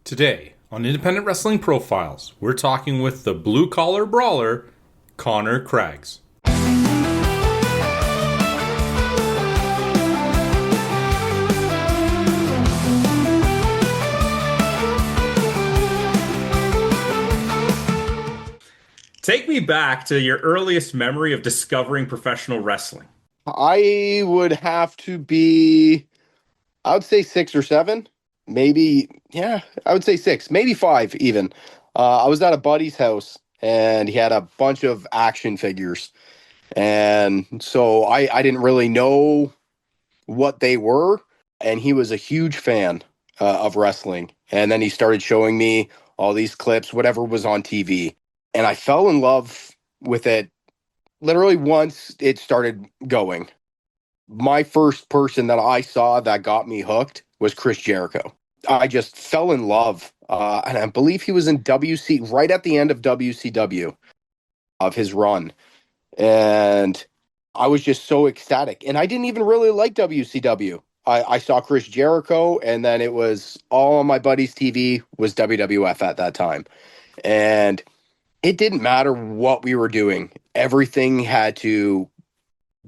Today, on Independent Wrestling Profiles, we're talking with the blue-collar brawler, Connor Craggs. Take me back to your earliest memory of discovering professional wrestling. I would have to be, I would say 6 or 7, maybe. Yeah, I would say 6, maybe 5 even. I was at a buddy's house and he had a bunch of action figures. And so I didn't really know what they were. And he was a huge fan of wrestling. And then he started showing me all these clips, whatever was on TV. And I fell in love with it literally once it started going. My first person that I saw that got me hooked was Chris Jericho. I just fell in love. And I believe he was in right at the end of WCW of his run. And I was just so ecstatic. And I didn't even really like WCW. I saw Chris Jericho, and then it was all on my buddy's TV was WWF at that time. And it didn't matter what we were doing. Everything had to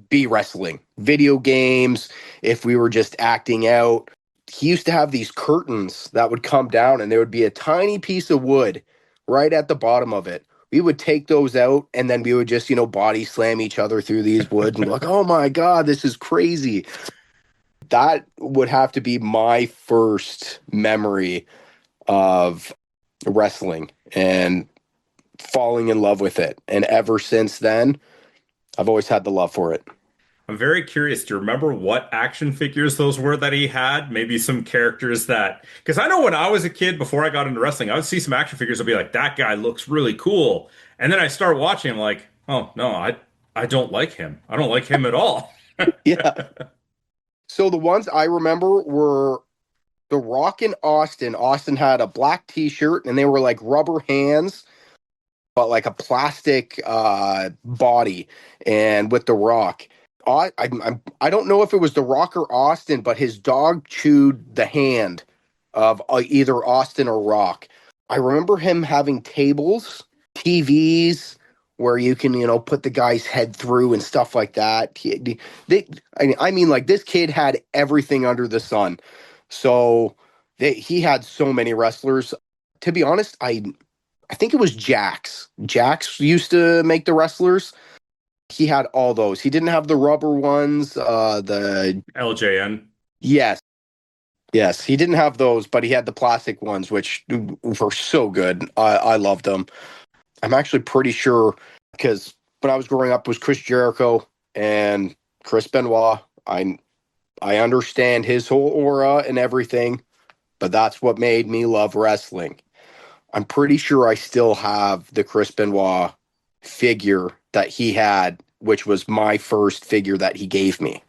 be wrestling. Video games, if we were just acting out. He used to have these curtains that would come down, and there would be a tiny piece of wood right at the bottom of it. We would take those out, and then we would just, body slam each other through these woods and be like, oh my God, this is crazy. That would have to be my first memory of wrestling and falling in love with it. And ever since then, I've always had the love for it. I'm very curious. Do you remember what action figures those were that he had? Maybe some characters that, because I know when I was a kid, before I got into wrestling, I would see some action figures. I'd be like, that guy looks really cool. And then I start watching, I'm like, oh no, I don't like him. I don't like him at all. Yeah. So the ones I remember were The Rock and Austin. Austin had a black t-shirt and they were like rubber hands, but like a plastic body. And with The Rock, I don't know if it was The Rock or Austin, but his dog chewed the hand of either Austin or Rock. I remember him having tables, TVs, where you can, put the guy's head through and stuff like that. Like this kid had everything under the sun. So he had so many wrestlers. To be honest, I think it was Jax. Jax used to make the wrestlers. He had all those. He didn't have the rubber ones, the LJN. Yes. Yes, he didn't have those, but he had the plastic ones, which were so good. I loved them. I'm actually pretty sure, because when I was growing up, it was Chris Jericho and Chris Benoit. I understand his whole aura and everything, but that's what made me love wrestling. I'm pretty sure I still have the Chris Benoit figure that he had, which was my first figure that he gave me.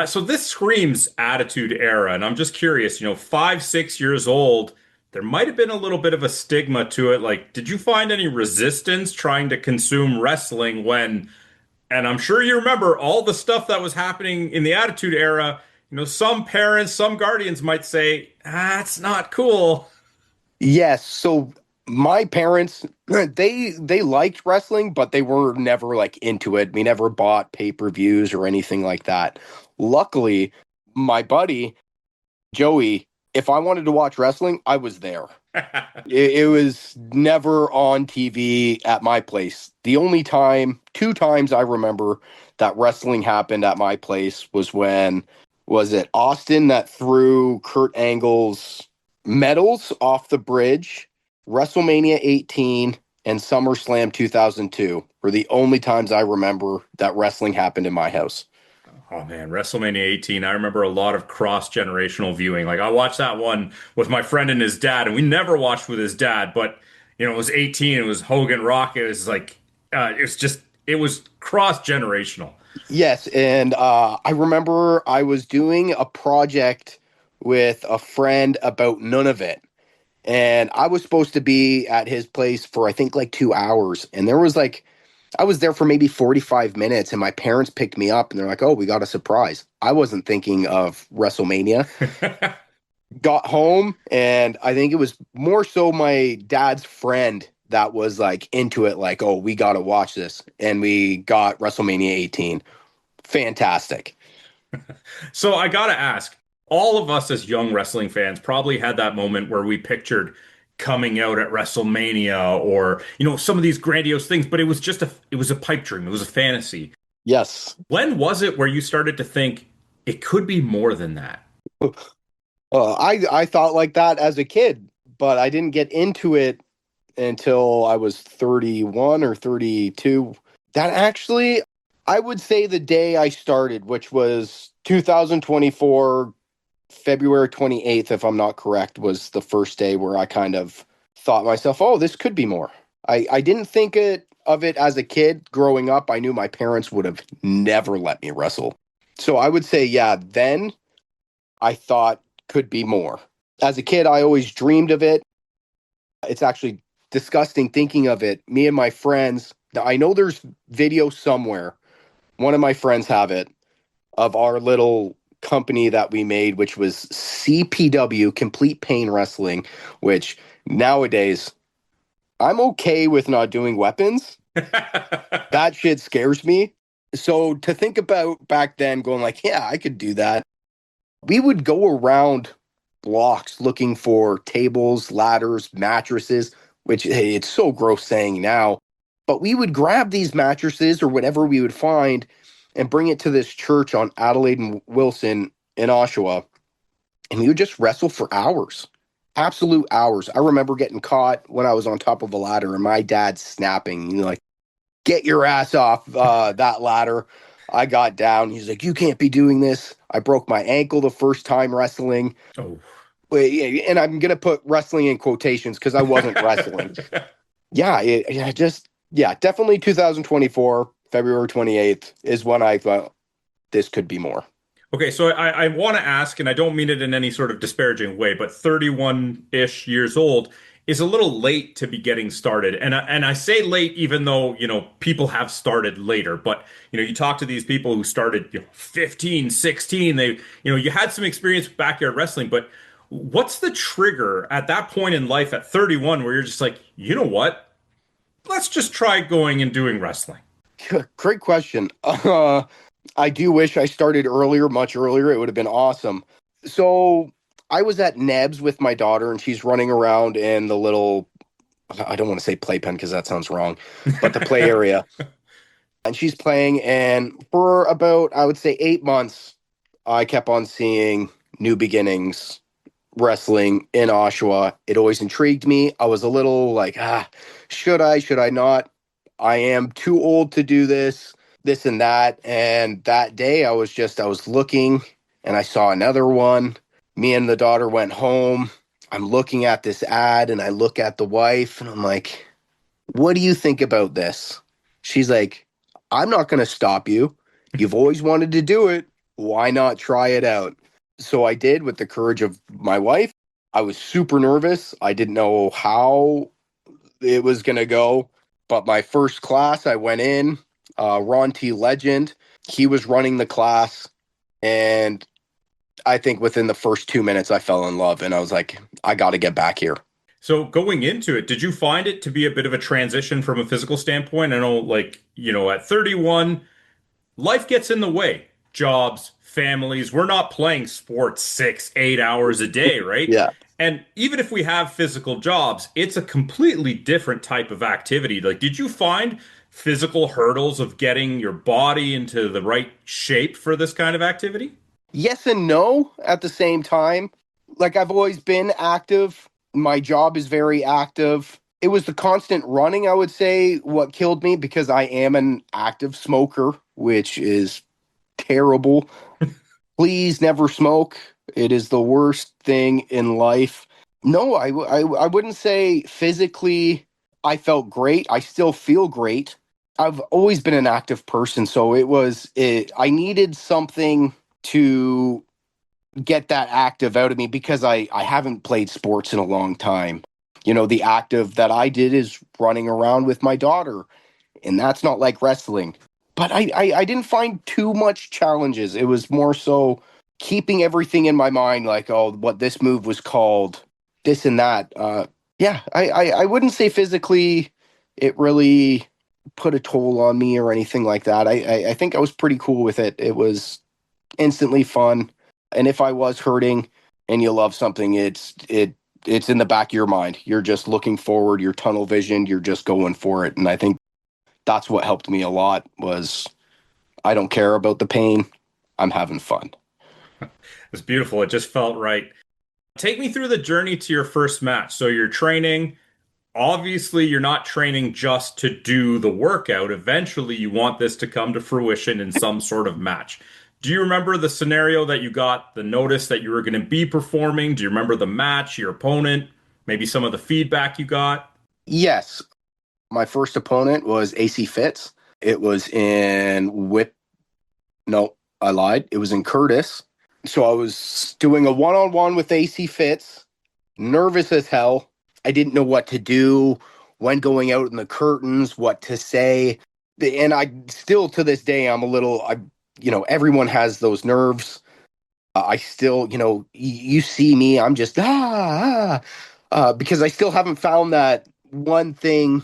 So this screams Attitude Era, and I'm just curious, 5, 6 years old, there might have been a little bit of a stigma to it. Like, did you find any resistance trying to consume wrestling when, and I'm sure you remember all the stuff that was happening in the Attitude Era, some parents, some guardians might say, it's not cool. Yes, so my parents, they liked wrestling, but they were never like into it. We never bought pay-per-views or anything like that. Luckily, my buddy Joey, if I wanted to watch wrestling, I was there. It was never on TV at my place. The only time, 2 times I remember that wrestling happened at my place was when, was it Austin that threw Kurt Angle's medals off the bridge? WrestleMania 18 and SummerSlam 2002 were the only times I remember that wrestling happened in my house. Oh man, WrestleMania 18. I remember a lot of cross-generational viewing. Like I watched that one with my friend and his dad, and we never watched with his dad, but it was 18, it was Hogan Rock. It was like it was cross-generational. Yes, and I remember I was doing a project with a friend about none of it. And I was supposed to be at his place for, I think, like 2 hours. And there was like, I was there for maybe 45 minutes, and my parents picked me up and they're like, oh, we got a surprise. I wasn't thinking of WrestleMania. got home, and I think it was more so my dad's friend that was like into it, like, oh, we got to watch this. And we got WrestleMania 18. Fantastic. So I gotta ask, all of us as young wrestling fans probably had that moment where we pictured coming out at WrestleMania or, some of these grandiose things, but it was a pipe dream. It was a fantasy. Yes. When was it where you started to think it could be more than that? I thought like that as a kid, but I didn't get into it until I was 31 or 32. That actually, I would say the day I started, which was 2024, February 28th, if I'm not correct, was the first day where I kind of thought myself, oh, this could be more. I didn't think of it as a kid growing up. I knew my parents would have never let me wrestle. So I would say, yeah, then I thought could be more. As a kid, I always dreamed of it. It's actually disgusting thinking of it. Me and my friends, I know there's video somewhere. One of my friends have it of our little company that we made, which was CPW, Complete Pain Wrestling, which nowadays I'm okay with not doing weapons. That shit scares me. So to think about back then going like, yeah, I could do that. We would go around blocks looking for tables, ladders, mattresses, which hey, it's so gross saying now, but we would grab these mattresses or whatever we would find and bring it to this church on Adelaide and Wilson in Oshawa, and we would just wrestle for hours. Absolute hours. I remember getting caught when I was on top of a ladder and my dad snapping, like, get your ass off that ladder. I got down. He's like, you can't be doing this. I broke my ankle the first time wrestling. Oh. And I'm going to put wrestling in quotations because I wasn't wrestling. Yeah, yeah, definitely 2024, February 28th is when I thought this could be more. Okay, so I want to ask, and I don't mean it in any sort of disparaging way, but 31-ish years old is a little late to be getting started. And I say late even though, people have started later. But, you talk to these people who started, 15, 16, you had some experience with backyard wrestling, but what's the trigger at that point in life at 31 where you're just like, you know what? Let's just try going and doing wrestling. Great question. I do wish I started earlier, much earlier. It would have been awesome. So I was at Neb's with my daughter, and she's running around in the little, I don't want to say playpen because that sounds wrong, but the play area. And she's playing. And for about, I would say, 8 months, I kept on seeing New Beginnings wrestling in Oshawa. It always intrigued me. I was a little like, should I not? I am too old to do this and that. And that day I was looking and I saw another one. Me and the daughter went home. I'm looking at this ad and I look at the wife and I'm like, what do you think about this? She's like, I'm not going to stop you. You've always wanted to do it. Why not try it out? So I did with the courage of my wife. I was super nervous. I didn't know how it was going to go. But my first class, I went in, Ron T. Legend, he was running the class. And I think within the first 2 minutes, I fell in love. And I was like, I got to get back here. So going into it, did you find it to be a bit of a transition from a physical standpoint? I know, like, at 31, life gets in the way. Jobs, families, we're not playing sports 6, 8 hours a day, right? Yeah. And even if we have physical jobs, it's a completely different type of activity. Like, did you find physical hurdles of getting your body into the right shape for this kind of activity? Yes and no at the same time. Like I've always been active. My job is very active. It was the constant running, I would say, what killed me because I am an active smoker, which is terrible. Please never smoke. It is the worst thing in life. No, I wouldn't say physically I felt great. I still feel great. I've always been an active person, so I needed something to get that active out of me because I haven't played sports in a long time. The active that I did is running around with my daughter, and that's not like wrestling. But I didn't find too much challenges. It was more so keeping everything in my mind, like, oh, what this move was called, this and that. Yeah, I wouldn't say physically it really put a toll on me or anything like that. I think I was pretty cool with it. It was instantly fun. And if I was hurting and you love something, it's in the back of your mind. You're just looking forward, you're tunnel vision, you're just going for it. And I think that's what helped me a lot was I don't care about the pain. I'm having fun. It's beautiful. It just felt right. Take me through the journey to your first match. So you're training. Obviously, you're not training just to do the workout. Eventually, you want this to come to fruition in some sort of match. Do you remember the scenario that you got the notice that you were going to be performing? Do you remember the match, your opponent, maybe some of the feedback you got? Yes, my first opponent was AC Fitz. It was in Whip. No, I lied. It was in Curtis. So I was doing a one-on-one with AC Fitz, nervous as hell. I didn't know what to do when going out in the curtains, what to say. And I still to this day, I'm a little, everyone has those nerves. I still, you see me, I'm just, because I still haven't found that one thing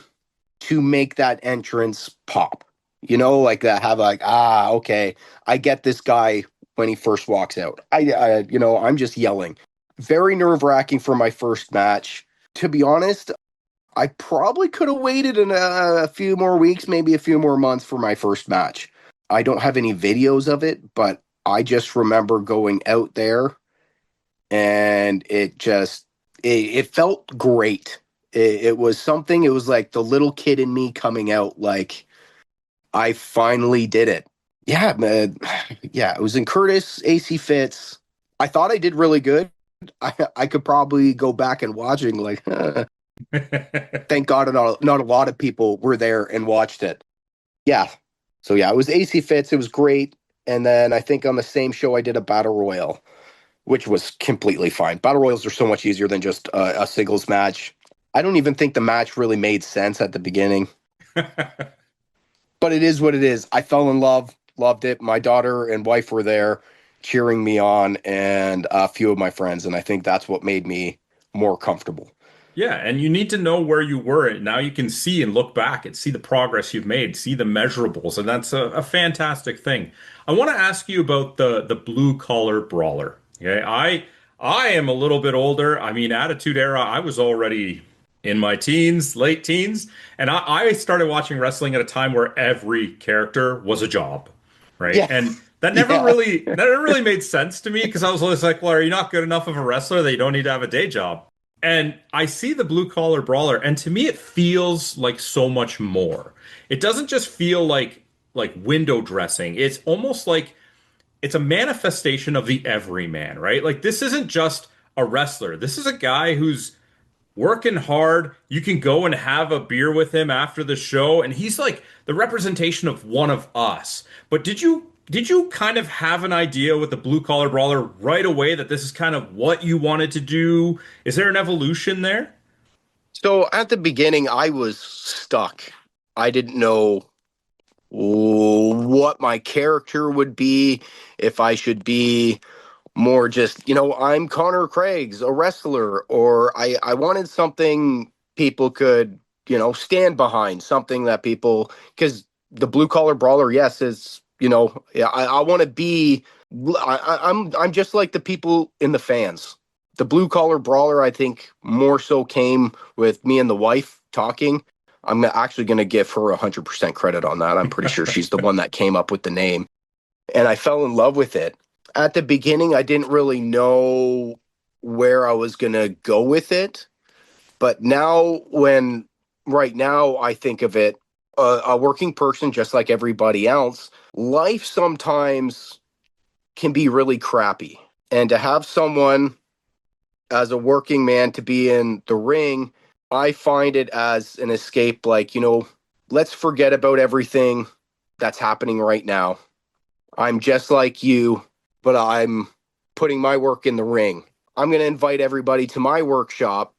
to make that entrance pop. Like that, have like, okay, I get this guy when he first walks out. I'm just yelling. Very nerve wracking for my first match. To be honest, I probably could have waited a few more weeks, maybe a few more months for my first match. I don't have any videos of it, but I just remember going out there and it felt great. It was something, it was like the little kid in me coming out like, I finally did it. Yeah, man. Yeah, it was in Curtis, AC Fitz. I thought I did really good. I could probably go back and watching like, thank God not a lot of people were there and watched it. Yeah. So yeah, it was AC Fitz. It was great. And then I think on the same show I did a battle royal, which was completely fine. Battle royals are so much easier than just a singles match. I don't even think the match really made sense at the beginning, but it is what it is. I fell in love, loved it. My daughter and wife were there cheering me on, and a few of my friends, and I think that's what made me more comfortable. Yeah, and you need to know where you were. Now you can see and look back and see the progress you've made, see the measurables, and that's a fantastic thing. I want to ask you about the blue collar brawler. Okay, I am a little bit older. I mean, Attitude Era, I was already in my teens, late teens, and I started watching wrestling at a time where every character was a job, right? Yeah, And that yeah. never really made sense to me because I was always like, well, are you not good enough of a wrestler that you don't need to have a day job? And I see the blue collar brawler, and to me, it feels like so much more. It doesn't just feel like window dressing. It's almost like it's a manifestation of the everyman, right? Like this isn't just a wrestler. This is a guy who's working hard. You can go and have a beer with him after the show, and he's like the representation of one of us. But did you kind of have an idea with the blue collar brawler right away that this is kind of what you wanted to do? Is there an evolution there? So at the beginning, I was stuck. I didn't know what my character would be, if I should be more just, I'm Connor Craggs, a wrestler, or I wanted something people could, stand behind, something that people, because the blue collar brawler, yes, is, yeah, I want to be, I'm just like the people in the fans. The blue collar brawler, I think, more so came with me and the wife talking. I'm actually going to give her 100% credit on that. I'm pretty sure she's the one that came up with the name. And I fell in love with it. At the beginning, I didn't really know where I was going to go with it. But now, right now, I think of it, a working person, just like everybody else, life sometimes can be really crappy. And to have someone as a working man to be in the ring, I find it as an escape, like, let's forget about everything that's happening right now. I'm just like you, but I'm putting my work in the ring. I'm going to invite everybody to my workshop.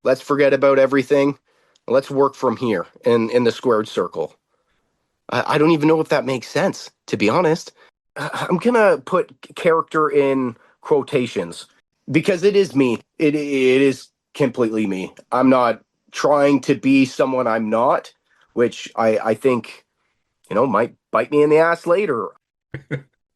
Let's forget about everything. Let's work from here in the squared circle. I don't even know if that makes sense, to be honest. I'm gonna put character in quotations because it is me. It is completely me. I'm not trying to be someone I'm not, which I think might bite me in the ass later.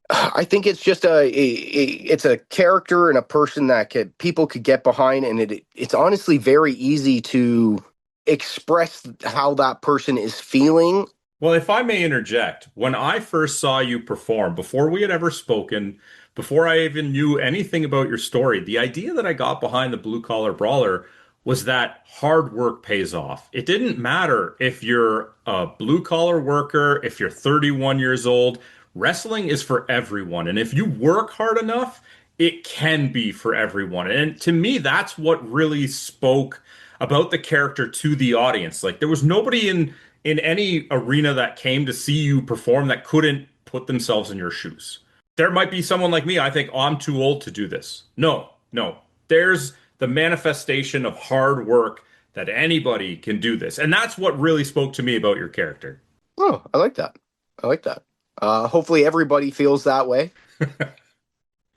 I think it's just it's a character and a person that people could get behind, and it's honestly very easy to express how that person is feeling. Well, if I may interject, when I first saw you perform, before we had ever spoken, before I even knew anything about your story, the idea that I got behind the blue collar brawler was that hard work pays off. It didn't matter if you're a blue collar worker, if you're 31 years old, wrestling is for everyone. And if you work hard enough, it can be for everyone. And to me, that's what really spoke about the character to the audience. Like there was nobody in any arena that came to see you perform that couldn't put themselves in your shoes. There might be someone like me, I think, oh, I'm too old to do this. No, no. There's the manifestation of hard work that anybody can do this. And that's what really spoke to me about your character. Oh, I like that. I like that. Hopefully, everybody feels that way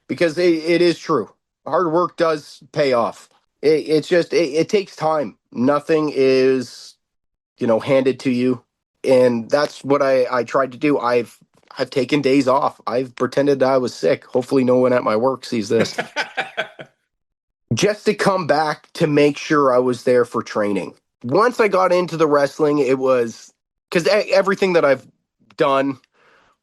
because it is true. Hard work does pay off. It's just it takes time. Nothing is handed to you, and that's what I tried to do. I've taken days off. I've pretended I was sick. Hopefully, no one at my work sees this. Just to come back to make sure I was there for training. Once I got into the wrestling, it was because everything that I've done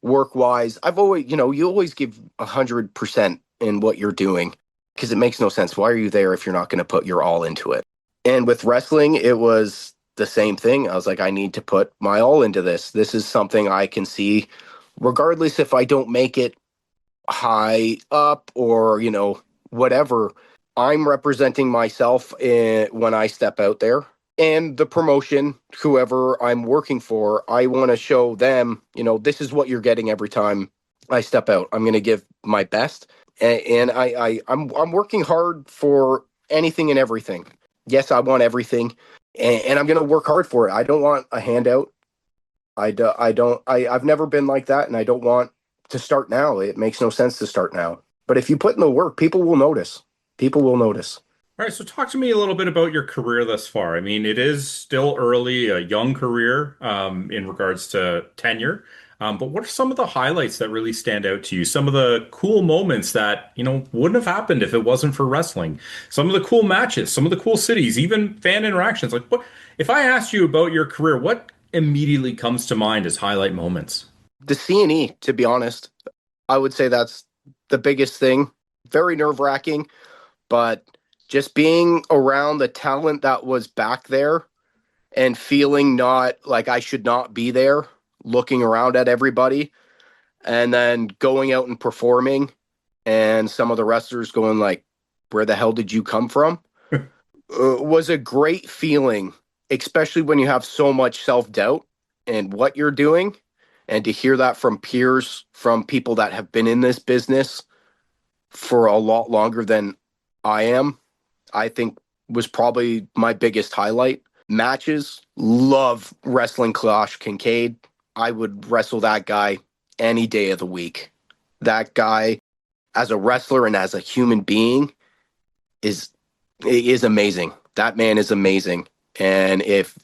work wise, I've always, you always give 100% in what you're doing because it makes no sense. Why are you there if you're not going to put your all into it? And with wrestling, it was the same thing. I was like, I need to put my all into this. This is something I can see, regardless if I don't make it high up or, whatever. I'm representing myself when I step out there. And the promotion, whoever I'm working for, I want to show them, this is what you're getting every time I step out. I'm going to give my best, and I'm working hard for anything and everything. Yes, I want everything, and I'm going to work hard for it. I don't want a handout. I've never been like that, and I don't want to start now. It makes no sense to start now. But if you put in the work, people will notice. People will notice. All right, so talk to me a little bit about your career thus far. I mean, it is still early, a young career in regards to tenure. But what are some of the highlights that really stand out to you? Some of the cool moments that, wouldn't have happened if it wasn't for wrestling. Some of the cool matches, some of the cool cities, even fan interactions. Like what if I asked you about your career, what immediately comes to mind as highlight moments? The C&E, to be honest, I would say that's the biggest thing. Very nerve-wracking, but just being around the talent that was back there and feeling not like I should not be there, looking around at everybody, and then going out and performing, and some of the wrestlers going like, "Where the hell did you come from?" Was a great feeling, especially when you have so much self-doubt in what you're doing, and to hear that from peers, from people that have been in this business for a lot longer than I am, I think was probably my biggest highlight. Matches, love wrestling Clash Kincaid. I would wrestle that guy any day of the week. That guy, as a wrestler and as a human being, is is amazing. That man is amazing. And if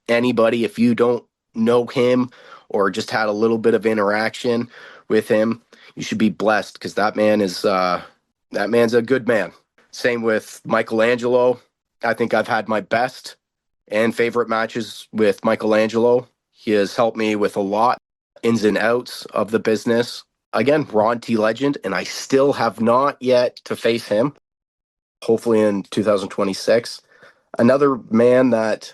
you don't know him or just had a little bit of interaction with him, you should be blessed because that man's a good man. Same with Michelangelo. I think I've had my best and favorite matches with Michelangelo. He has helped me with a lot, ins and outs of the business. Again, Ron T. Legend, and I still have not yet to face him. Hopefully in 2026. Another man that,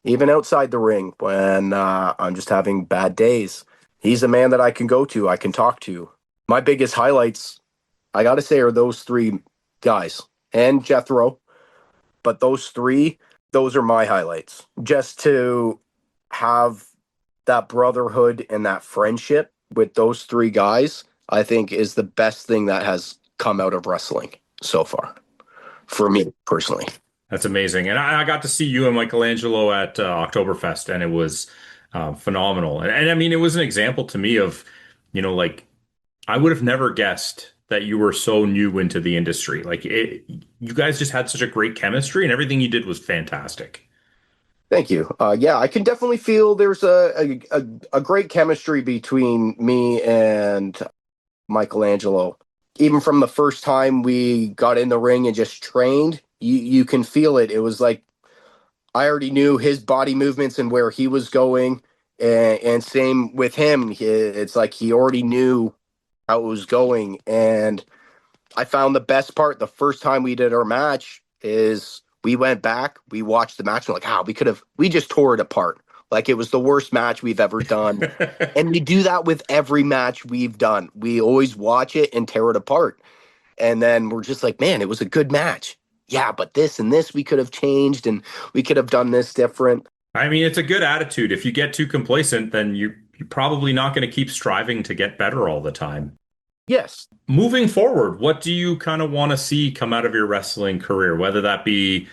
even outside the ring, when I'm just having bad days, he's a man that I can go to, I can talk to. My biggest highlights, I got to say, are those three guys and Jethro. But those three, those are my highlights. Just to have that brotherhood and that friendship with those three guys, I think is the best thing that has come out of wrestling so far for me personally. That's amazing. And I got to see you and Michelangelo at Oktoberfest, and it was phenomenal. And I mean, it was an example to me of, like I would have never guessed that you were so new into the industry. You guys just had such a great chemistry and everything you did was fantastic. Thank you. Yeah, I can definitely feel there's a great chemistry between me and Michelangelo. Even from the first time we got in the ring and just trained, you can feel it. It was like I already knew his body movements and where he was going, and same with him. It's like he already knew how it was going, and I found the best part the first time we did our match is we went back, we watched the match, and we're like, we just tore it apart. Like it was the worst match we've ever done. And we do that with every match we've done. We always watch it and tear it apart. And then we're just like, man, it was a good match. Yeah, but this and this we could have changed and we could have done this different. I mean, it's a good attitude. If you get too complacent, then you're probably not going to keep striving to get better all the time. Yes, Moving forward, what do you kind of want to see come out of your wrestling career? Whether that be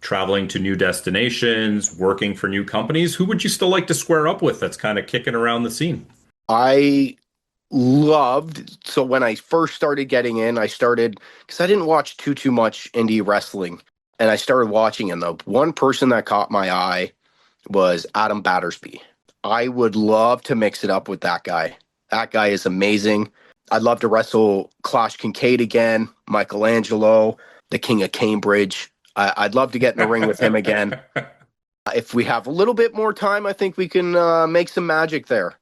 traveling to new destinations, working for new companies, who would you still like to square up with that's kind of kicking around the scene? I loved. So when I first started getting in, I started because I didn't watch too much indie wrestling, and I started watching. And the one person that caught my eye was Adam Battersby. I would love to mix it up with that guy. That guy is amazing. I'd love to wrestle Clash Kincaid again, Michelangelo, the King of Cambridge. I'd love to get in the ring with him again. If we have a little bit more time, I think we can make some magic there.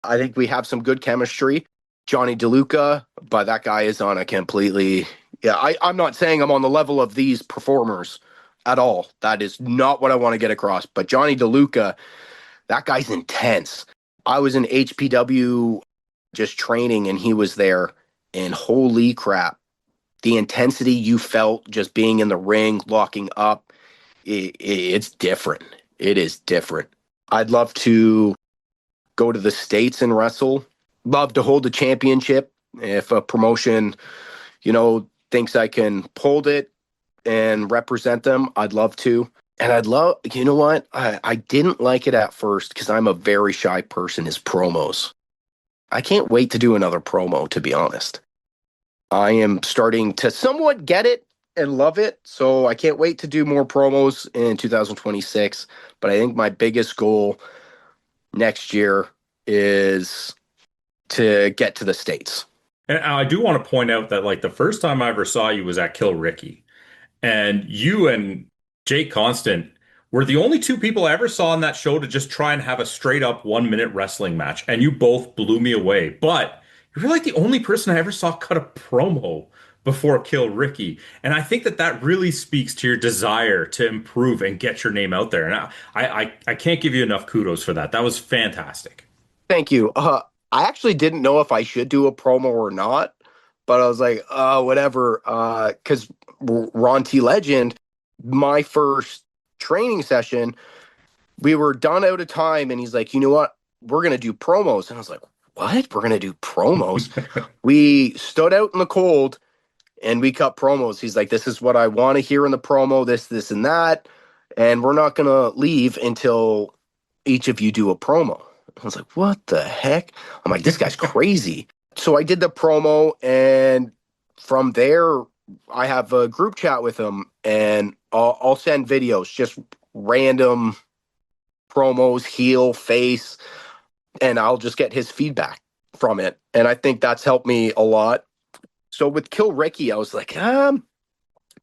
I think we have some good chemistry. Johnny DeLuca, but that guy is on a completely. Yeah, I'm not saying I'm on the level of these performers at all. That is not what I want to get across. But Johnny DeLuca, that guy's intense. I was in HPW just training and he was there, and holy crap, the intensity you felt just being in the ring, locking up, it's different. It is different. I'd love to go to the States and wrestle. Love to hold a championship. If a promotion, thinks I can hold it and represent them, I'd love to. And I'd love, you know what? I didn't like it at first because I'm a very shy person, is promos. I can't wait to do another promo, to be honest. I am starting to somewhat get it and love it. So I can't wait to do more promos in 2026. But I think my biggest goal next year is to get to the States. And I do want to point out that like the first time I ever saw you was at Kill Ricky. And you and Jake Constant were the only two people I ever saw on that show to just try and have a straight up 1 minute wrestling match. And you both blew me away. But you're like the only person I ever saw cut a promo before Kill Ricky. And I think that that really speaks to your desire to improve and get your name out there. And I can't give you enough kudos for that. That was fantastic. Thank you. I actually didn't know if I should do a promo or not, but I was like, whatever. Because Ron T. Legend, my first training session, we were done out of time, and he's like, you know what? We're going to do promos. And I was like, what? We're going to do promos? We stood out in the cold and we cut promos. He's like, this is what I want to hear in the promo, this, and that. And we're not going to leave until each of you do a promo. I was like, what the heck? I'm like, this guy's crazy. So I did the promo, and from there, I have a group chat with him, and I'll send videos, just random promos, heel, face, and I'll just get his feedback from it. And I think that's helped me a lot. So with Kill Ricky, I was like,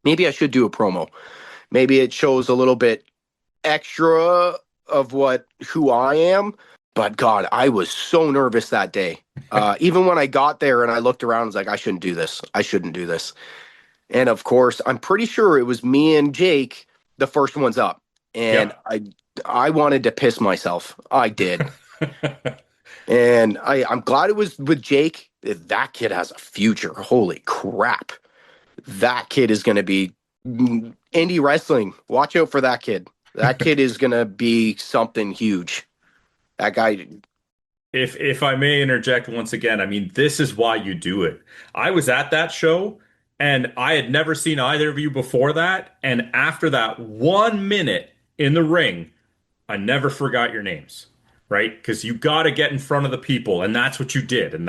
maybe I should do a promo. Maybe it shows a little bit extra of who I am. But God, I was so nervous that day. Even when I got there and I looked around, I was like, I shouldn't do this. I shouldn't do this. And of course, I'm pretty sure it was me and Jake, the first ones up. And Yep. I wanted to piss myself. I did. And I'm glad it was with Jake. That kid has a future. Holy crap. That kid is going to be indie wrestling. Watch out for that kid. That kid is going to be something huge. That guy. If I may interject once again, I mean, this is why you do it. I was at that show and I had never seen either of you before that. And after that 1 minute in the ring, I never forgot your names, right? Because you got to get in front of the people, and that's what you did. And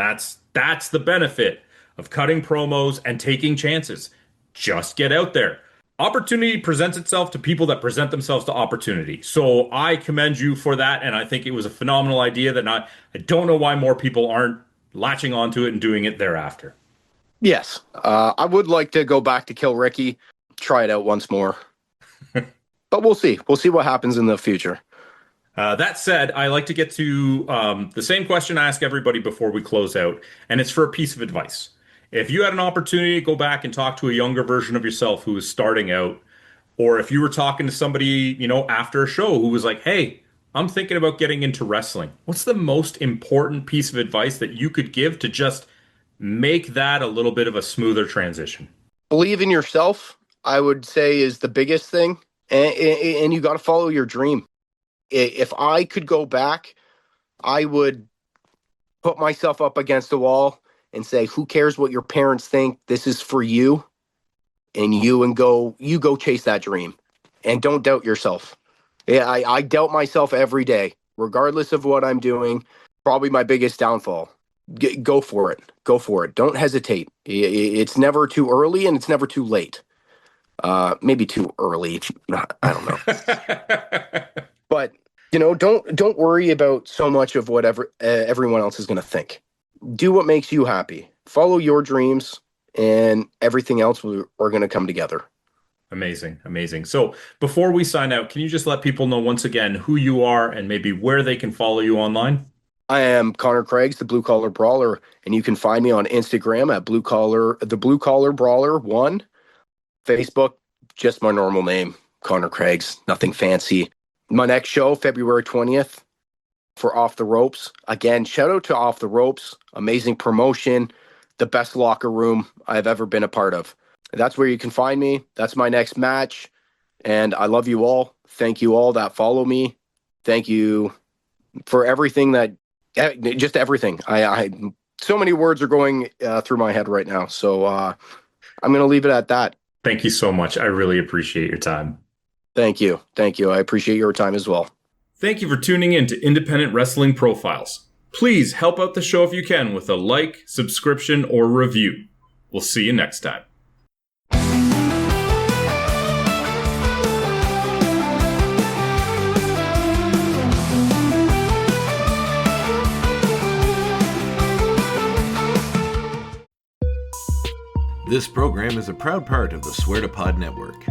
That's the benefit of cutting promos and taking chances. Just get out there. Opportunity presents itself to people that present themselves to opportunity. So I commend you for that, and I think it was a phenomenal idea that I don't know why more people aren't latching onto it and doing it thereafter. Yes, I would like to go back to Kill Ricky, try it out once more, but we'll see. We'll see what happens in the future. That said, I like to get to the same question I ask everybody before we close out, and it's for a piece of advice. If you had an opportunity to go back and talk to a younger version of yourself who was starting out, or if you were talking to somebody, after a show who was like, hey, I'm thinking about getting into wrestling, what's the most important piece of advice that you could give to just make that a little bit of a smoother transition? Believe in yourself, I would say, is the biggest thing, and you got to follow your dream. If I could go back, I would put myself up against the wall and say, who cares what your parents think? This is for you. And you go chase that dream and don't doubt yourself. Yeah, I doubt myself every day, regardless of what I'm doing. Probably my biggest downfall. Go for it. Go for it. Don't hesitate. It's never too early and it's never too late. Maybe too early. I don't know. But don't worry about so much of whatever everyone else is going to think. Do what makes you happy. Follow your dreams, and everything else are going to come together. Amazing, amazing. So before we sign out, can you just let people know once again who you are and maybe where they can follow you online? I am Connor Craggs, the Blue Collar Brawler, and you can find me on Instagram at the Blue Collar Brawler 1. Facebook, just my normal name, Connor Craggs, nothing fancy. My next show, February 20th, for Off the Ropes. Again, shout out to Off the Ropes. Amazing promotion. The best locker room I've ever been a part of. That's where you can find me. That's my next match. And I love you all. Thank you all that follow me. Thank you for everything just everything. I so many words are going through my head right now. So I'm going to leave it at that. Thank you so much. I really appreciate your time. Thank you. Thank you. I appreciate your time as well. Thank you for tuning in to Independent Wrestling Profiles. Please help out the show if you can with a like, subscription, or review. We'll see you next time. This program is a proud part of the Swear to Pod Network.